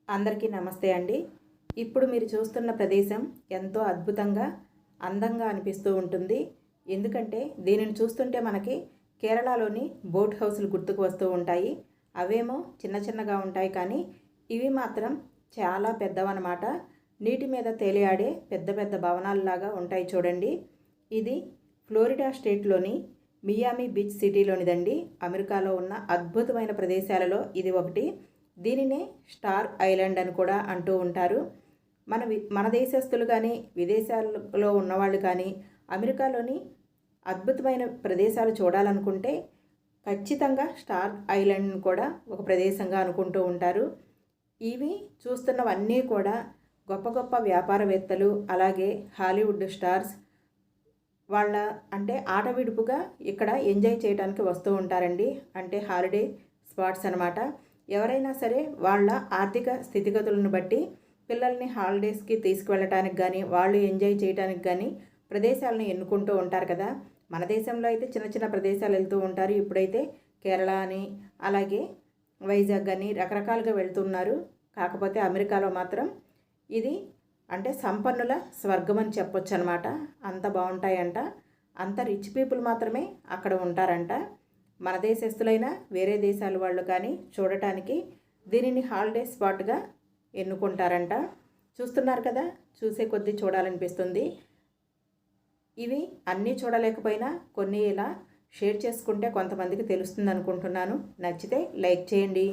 అందరికీ నమస్తే అండి. ఇప్పుడు మీరు చూస్తున్న ప్రదేశం ఎంతో అద్భుతంగా, అందంగా అనిపిస్తూ ఉంటుంది. ఎందుకంటే దీనిని చూస్తుంటే మనకి కేరళలోని బోట్ హౌస్‌లు గుర్తుకు వస్తూ ఉంటాయి. అవేమో చిన్న చిన్నగా ఉంటాయి కానీ ఇవి మాత్రం చాలా పెద్దవన్నమాట. నీటి మీద తేలియాడే పెద్ద పెద్ద భవనాల్లాగా ఉంటాయి చూడండి. ఇది ఫ్లోరిడా స్టేట్‌లోని మియామి బీచ్ సిటీలోనిదండి. అమెరికాలో ఉన్న అద్భుతమైన ప్రదేశాలలో ఇది ఒకటి. దీనినే స్టార్ ఐలాండ్ అని కూడా అంటూ ఉంటారు. మన దేశస్తులు కానీ విదేశాలలో ఉన్నవాళ్ళు కానీ అమెరికాలోని అద్భుతమైన ప్రదేశాలు చూడాలనుకుంటే ఖచ్చితంగా స్టార్ ఐలాండ్ని కూడా ఒక ప్రదేశంగా అనుకుంటూ ఉంటారు. ఇవి చూస్తున్నవన్నీ కూడా గొప్ప గొప్ప వ్యాపారవేత్తలు, అలాగే హాలీవుడ్ స్టార్స్ వాళ్ళ అంటే ఆట విడుపుగా ఇక్కడ ఎంజాయ్ చేయడానికి వస్తూ ఉంటారండి. అంటే హాలిడే స్పాట్స్ అనమాట. ఎవరైనా సరే వాళ్ళ ఆర్థిక స్థితిగతులను బట్టి పిల్లల్ని హాలిడేస్కి తీసుకువెళ్ళటానికి కానీ, వాళ్ళు ఎంజాయ్ చేయడానికి కానీ ప్రదేశాలను ఎన్నుకుంటూ ఉంటారు కదా. మన దేశంలో అయితే చిన్న చిన్న ప్రదేశాలు వెళ్తూ ఉంటారు. ఇప్పుడైతే కేరళ అని, అలాగే వైజాగ్ అని రకరకాలుగా వెళ్తున్నారు. కాకపోతే అమెరికాలో మాత్రం ఇది అంటే సంపన్నుల స్వర్గం అని చెప్పొచ్చు అనమాట. అంత బాగుంటాయంట. అంత రిచ్ పీపుల్ మాత్రమే అక్కడ ఉంటారంట. మన దేశస్తులైనా వేరే దేశాల వాళ్ళు కానీ చూడటానికి దీనిని హాలిడే స్పాట్గా ఎన్నుకుంటారంట. చూస్తున్నారు కదా, చూసే కొద్దీ చూడాలనిపిస్తుంది. ఇవి అన్నీ చూడలేకపోయినా కొన్ని ఇలా షేర్ చేసుకుంటే కొంతమందికి తెలుస్తుంది అనుకుంటున్నాను. నచ్చితే లైక్ చేయండి.